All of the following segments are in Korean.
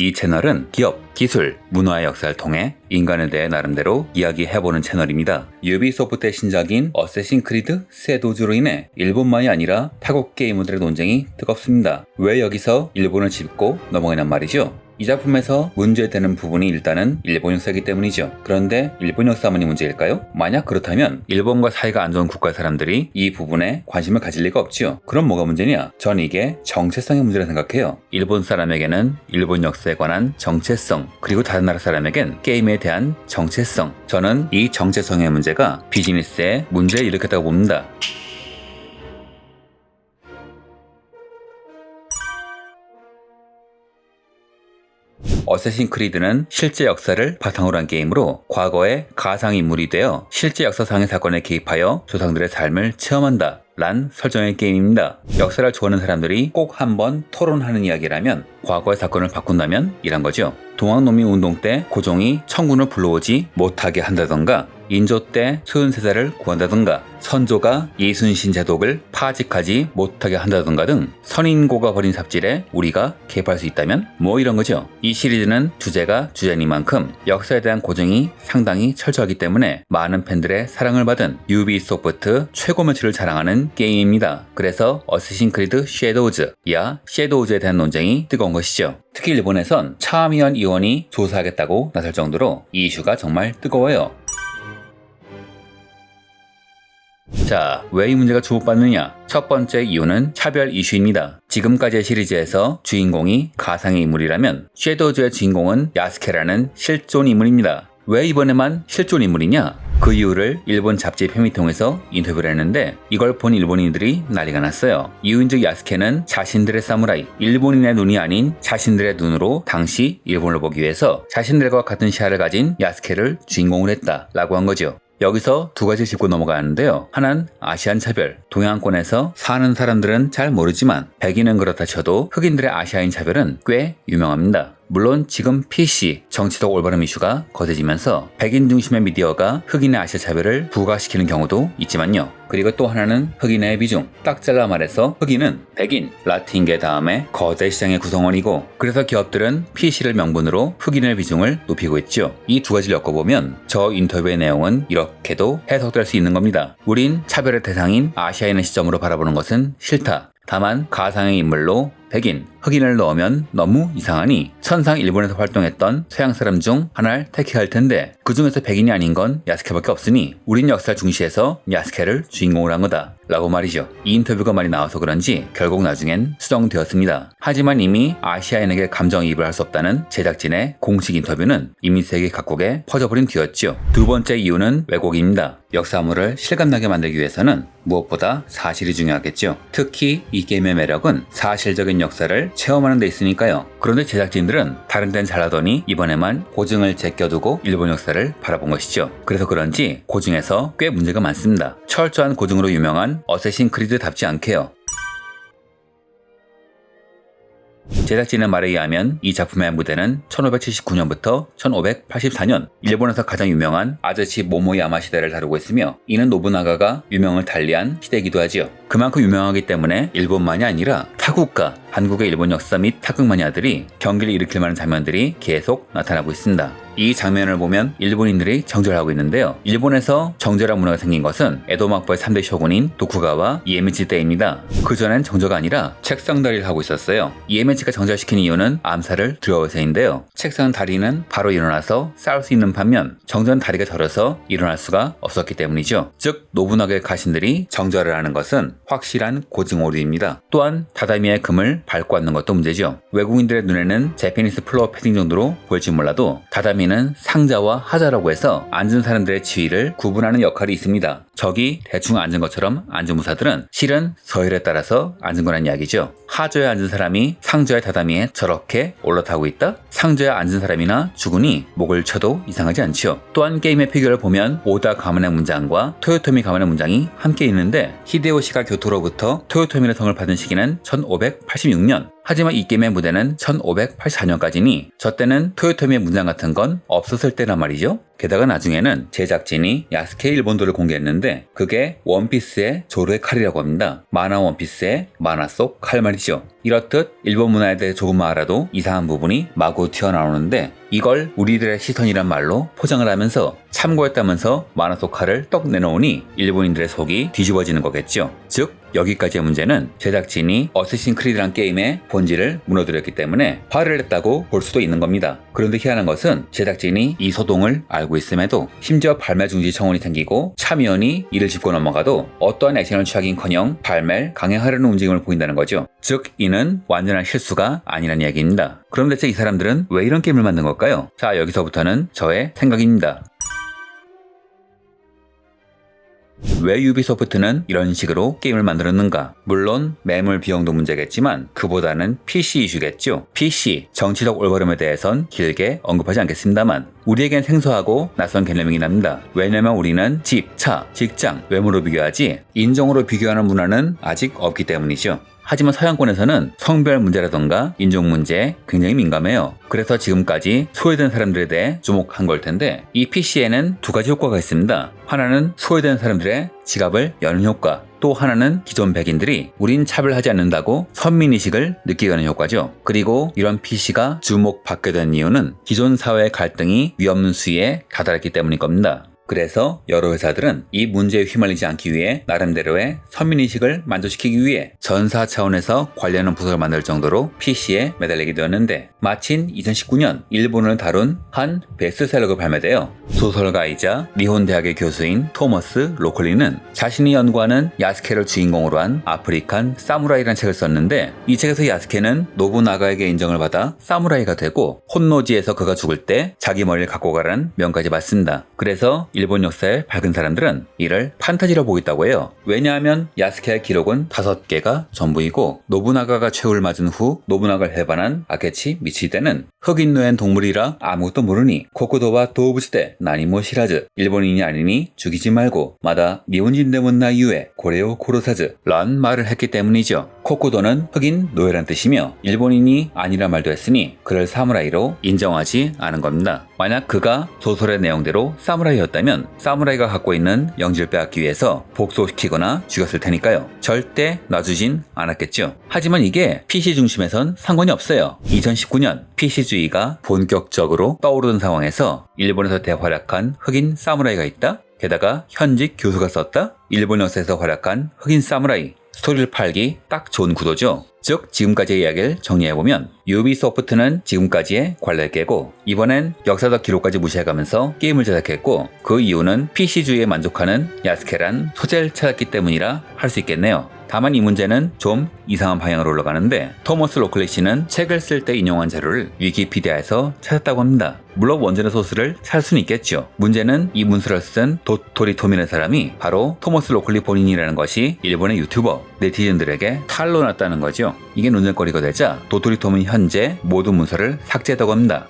이 채널은 기업, 기술, 문화의 역사를 통해 인간에 대해 나름대로 이야기해보는 채널입니다. 유비소프트의 신작인 어쌔신 크리드 쉐도우즈로 인해 일본만이 아니라 타국 게이머들의 논쟁이 뜨겁습니다. 왜 여기서 일본을 짚고 넘어가냔 말이죠. 이 작품에서 문제되는 부분이 일단은 일본 역사이기 때문이죠. 그런데 일본 역사만이 문제일까요? 만약 그렇다면 일본과 사이가 안 좋은 국가 사람들이 이 부분에 관심을 가질 리가 없죠. 그럼 뭐가 문제냐? 전 이게 정체성의 문제라 생각해요. 일본 사람에게는 일본 역사에 관한 정체성, 그리고 다른 나라 사람에겐 게임에 대한 정체성. 저는 이 정체성의 문제가 비즈니스에 문제를 일으켰다고 봅니다. 어쌔신 크리드는 실제 역사를 바탕으로 한 게임으로 과거의 가상인물이 되어 실제 역사상의 사건에 개입하여 조상들의 삶을 체험한다 란 설정의 게임입니다. 역사를 좋아하는 사람들이 꼭 한번 토론하는 이야기라면 과거의 사건을 바꾼다면 이란 거죠. 동학농민운동 때 고종이 청군을 불러오지 못하게 한다던가, 인조 때 소현세자를 구한다던가, 선조가 이순신 제독을 파직하지 못하게 한다던가 등 선인고가 벌인 삽질에 우리가 개입할 수 있다면 뭐 이런 거죠. 이 시리즈는 주제가 주제니만큼 역사에 대한 고증이 상당히 철저하기 때문에 많은 팬들의 사랑을 받은 유비소프트 최고 매출을 자랑하는 게임입니다. 그래서 어쌔신 크리드 쉐도우즈, 야 쉐도우즈에 대한 논쟁이 뜨거운 것이죠. 특히 일본에선 차미현 의원이 조사하겠다고 나설 정도로 이 이슈가 정말 뜨거워요. 자, 왜 이 문제가 주목받느냐? 첫 번째 이유는 차별 이슈입니다. 지금까지의 시리즈에서 주인공이 가상의 인물이라면 쉐도우즈의 주인공은 야스케라는 실존 인물입니다. 왜 이번에만 실존 인물이냐? 그 이유를 일본 잡지 페미통에서 인터뷰를 했는데 이걸 본 일본인들이 난리가 났어요. 이유인즉 야스케는 자신들의 사무라이, 일본인의 눈이 아닌 자신들의 눈으로 당시 일본을 보기 위해서 자신들과 같은 시야를 가진 야스케를 주인공으로 했다라고 한 거죠. 여기서 두 가지 짚고 넘어가는데요. 하나는 아시안 차별. 동양권에서 사는 사람들은 잘 모르지만 백인은 그렇다 쳐도 흑인들의 아시아인 차별은 꽤 유명합니다. 물론 지금 PC, 정치적 올바름 이슈가 거세지면서 백인 중심의 미디어가 흑인의 아시아 차별을 부각시키는 경우도 있지만요. 그리고 또 하나는 흑인의 비중. 딱 잘라 말해서 흑인은 백인, 라틴계 다음에 거대 시장의 구성원이고, 그래서 기업들은 PC를 명분으로 흑인의 비중을 높이고 있죠. 이 두 가지를 엮어보면 저 인터뷰의 내용은 이렇게도 해석될 수 있는 겁니다. 우린 차별의 대상인 아시아인의 시점으로 바라보는 것은 싫다. 다만 가상의 인물로 백인, 흑인을 넣으면 너무 이상하니 천상 일본에서 활동했던 서양 사람 중 하나를 택해야 할 텐데 그 중에서 백인이 아닌 건 야스케밖에 없으니 우린 역사를 중시해서 야스케를 주인공으로 한 거다 라고 말이죠. 이 인터뷰가 많이 나와서 그런지 결국 나중엔 수정되었습니다. 하지만 이미 아시아인에게 감정이입을 할 수 없다는 제작진의 공식 인터뷰는 이미 세계 각국에 퍼져버린 뒤였죠. 두 번째 이유는 왜곡입니다. 역사물을 실감나게 만들기 위해서는 무엇보다 사실이 중요하겠죠. 특히 이 게임의 매력은 사실적인 역사를 체험하는 데 있으니까요. 그런데 제작진들은 다른 데는 잘하더니 이번에만 고증을 제껴두고 일본 역사를 바라본 것이죠. 그래서 그런지 고증에서 꽤 문제가 많습니다. 철저한 고증으로 유명한 어쌔신 크리드답지 않게요. 제작진의 말에 의하면 이 작품의 무대는 1579년부터 1584년 일본에서 가장 유명한 아즈치 모모야마 시대를 다루고 있으며, 이는 노부나가가 유명을 달리한 시대이기도 하지요. 그만큼 유명하기 때문에 일본만이 아니라 타국가, 한국의 일본 역사 및 타국 마니아들이 경기를 일으킬 만한 장면들이 계속 나타나고 있습니다. 이 장면을 보면 일본인들이 정절하고 있는데요. 일본에서 정절한 문화가 생긴 것은 에도 막부의 3대 쇼군인 도쿠가와 이에미치 때입니다. 그전엔 정절가 아니라 책상 다리를 하고 있었어요. 이에미치가 정절시킨 이유는 암살을 두려워서인데요. 책상 다리는 바로 일어나서 싸울 수 있는 반면 정전 다리가 저려서 일어날 수가 없었기 때문이죠. 즉 노부나가의 가신들이 정절을 하는 것은 확실한 고증 오류입니다. 또한 다다미의 금을 밟고 앉는 것도 문제죠. 외국인들의 눈에는 제피니스 플로어 패딩 정도로 보일지 몰라도 다다미는 상자와 하자라고 해서 앉은 사람들의 지위를 구분하는 역할이 있습니다. 저기 대충 앉은 것처럼 앉은 무사들은 실은 서열에 따라서 앉은 거란 이야기죠. 하저에 앉은 사람이 상저의 다다미에 저렇게 올라타고 있다? 상저에 앉은 사람이나 주군이 목을 쳐도 이상하지 않죠. 또한 게임의 피규어를 보면 오다 가문의 문장과 토요토미 가문의 문장이 함께 있는데 히데요시가 교토로부터 토요토미의 성을 받은 시기는 1586년. 하지만 이 게임의 무대는 1584년까지니 저 때는 토요토미의 문장 같은 건 없었을 때란 말이죠. 게다가 나중에는 제작진이 야스케 일본도를 공개했는데 그게 원피스의 조르의 칼이라고 합니다. 만화 원피스의 만화 속 칼 말이죠. 이렇듯 일본 문화에 대해 조금만 알아도 이상한 부분이 마구 튀어나오는데 이걸 우리들의 시선이란 말로 포장을 하면서 참고했다면서 만화 속 칼을 떡 내놓으니 일본인들의 속이 뒤집어지는 거겠죠. 즉 여기까지의 문제는 제작진이 어쌔신 크리드란 게임의 본질을 무너뜨렸기 때문에 화를 냈다고 볼 수도 있는 겁니다. 그런데 희한한 것은 제작진이 이 소동을 알고 있음에도 심지어 발매 중지 청원이 생기고 참여연이 이를 짚고 넘어가도 어떠한 액션을 취하긴커녕 발매를 강행하려는 움직임을 보인다는 거죠. 즉 이는 완전한 실수가 아니란 이야기입니다. 그럼 대체 이 사람들은 왜 이런 게임을 만든 걸까요? 자, 여기서부터는 저의 생각입니다. 왜 유비소프트는 이런 식으로 게임을 만들었는가? 물론 매물 비용도 문제겠지만 그보다는 PC 이슈겠죠. PC, 정치적 올바름에 대해선 길게 언급하지 않겠습니다만 우리에겐 생소하고 낯선 개념이긴 합니다. 왜냐면 우리는 집, 차, 직장, 외모로 비교하지 인종으로 비교하는 문화는 아직 없기 때문이죠. 하지만 서양권에서는 성별 문제라던가 인종 문제에 굉장히 민감해요. 그래서 지금까지 소외된 사람들에 대해 주목한 걸 텐데 이 PC에는 두 가지 효과가 있습니다. 하나는 소외된 사람들의 지갑을 여는 효과, 또 하나는 기존 백인들이 우린 차별하지 않는다고 선민의식을 느끼게 하는 효과죠. 그리고 이런 PC가 주목받게 된 이유는 기존 사회의 갈등이 위험 수위에 다다랐기 때문일 겁니다. 그래서 여러 회사들은 이 문제에 휘말리지 않기 위해 나름대로의 선민의식을 만족시키기 위해 전사 차원에서 관련한 부서를 만들 정도로 PC에 매달리게 되었는데 마침 2019년 일본을 다룬 한 베스트셀러가 발매되어 소설가이자 니혼 대학의 교수인 토머스 로컬리는 자신이 연구하는 야스케를 주인공으로 한 아프리칸 사무라이라는 책을 썼는데 이 책에서 야스케는 노부나가에게 인정을 받아 사무라이가 되고 혼노지에서 그가 죽을 때 자기 머리를 갖고 가라는 명까지 받습니다. 그래서 일본 역사의 밝은 사람들은 이를 판타지로 보고 있다고 해요. 왜냐하면 야스케의 기록은 5개가 전부이고 노부나가가 최후를 맞은 후 노부나가를 해반한 아케치 미치히데는 흑인 노엔 동물이라 아무것도 모르니 코코도와 도우부시대 나니모 시라즈 일본인이 아니니 죽이지 말고 마다 니혼진デも 이유에 고레오 고로사즈 란 말을 했기 때문이죠. 코코도는 흑인 노예란 뜻이며 일본인이 아니란 말도 했으니 그를 사무라이로 인정하지 않은 겁니다. 만약 그가 소설의 내용대로 사무라이였다면 사무라이가 갖고 있는 영지를 빼앗기 위해서 복수시키거나 죽였을 테니까요. 절대 놔주진 않았겠죠. 하지만 이게 PC 중심에선 상관이 없어요. 2019년 PC주의가 본격적으로 떠오르는 상황에서 일본에서 대활약한 흑인 사무라이가 있다? 게다가 현직 교수가 썼다? 일본 역사에서 활약한 흑인 사무라이 스토리를 팔기 딱 좋은 구도죠. 즉 지금까지의 이야기를 정리해보면 유비소프트는 지금까지의 관례를 깨고 이번엔 역사적 기록까지 무시해가면서 게임을 제작했고 그 이유는 PC주의에 만족하는 야스케란 소재를 찾았기 때문이라 할 수 있겠네요. 다만 이 문제는 좀 이상한 방향으로 올라가는데 토머스 로클리 씨는 책을 쓸 때 인용한 자료를 위키피디아에서 찾았다고 합니다. 물론 원전의 소스를 살 수는 있겠죠. 문제는 이 문서를 쓴 도토리 토미라는 사람이 바로 토머스 로클리 본인이라는 것이 일본의 유튜버 네티즌들에게 탄로 났다는 거죠. 이게 논쟁거리가 되자 도토리 톰은 현재 모든 문서를 삭제했다고 합니다.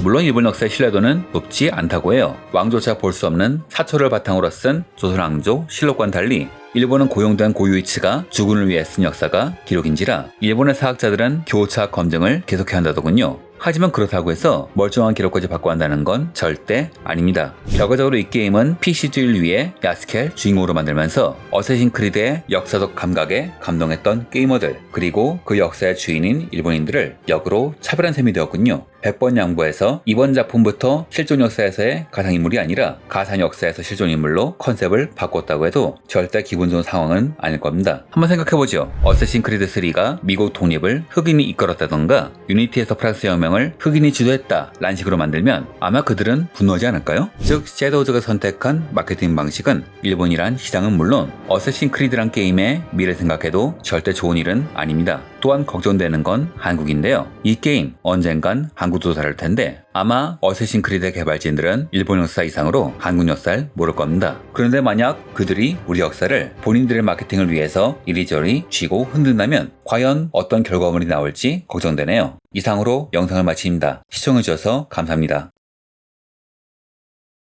물론 일본 역사의 신뢰도는 높지 않다고 해요. 왕조차 볼 수 없는 사초를 바탕으로 쓴 조선왕조 실록과는 달리 일본은 고용된 고유이치가 주군을 위해 쓴 역사가 기록인지라 일본의 사학자들은 교차 검증을 계속해야 한다더군요. 하지만 그렇다고 해서 멀쩡한 기록까지 받고 한다는 건 절대 아닙니다. 결과적으로 이 게임은 PC주의를 위해 야스케를 주인공으로 만들면서 어쌔신 크리드의 역사적 감각에 감동했던 게이머들 그리고 그 역사의 주인인 일본인들을 역으로 차별한 셈이 되었군요. 100번 양보해서 이번 작품부터 실존 역사에서의 가상인물이 아니라 가상 역사에서 실존인물로 컨셉을 바꿨다고 해도 절대 기분 좋은 상황은 아닐 겁니다. 한번 생각해보죠. 어쌔신 크리드 3가 미국 독립을 흑인이 이끌었다던가 유니티에서 프랑스 혁명을 흑인이 주도했다 라는 식으로 만들면 아마 그들은 분노하지 않을까요? 즉 섀도우즈가 선택한 마케팅 방식은 일본이란 시장은 물론 어쌔신 크리드란 게임의 미래 생각해도 절대 좋은 일은 아닙니다. 또한 걱정되는 건 한국인데요. 이 게임 언젠간 한국도 다룰 텐데 아마 어쌔신 크리드 개발진들은 일본 역사 이상으로 한국 역사를 모를 겁니다. 그런데 만약 그들이 우리 역사를 본인들의 마케팅을 위해서 이리저리 쥐고 흔든다면 과연 어떤 결과물이 나올지 걱정되네요. 이상으로 영상을 마칩니다. 시청해주셔서 감사합니다.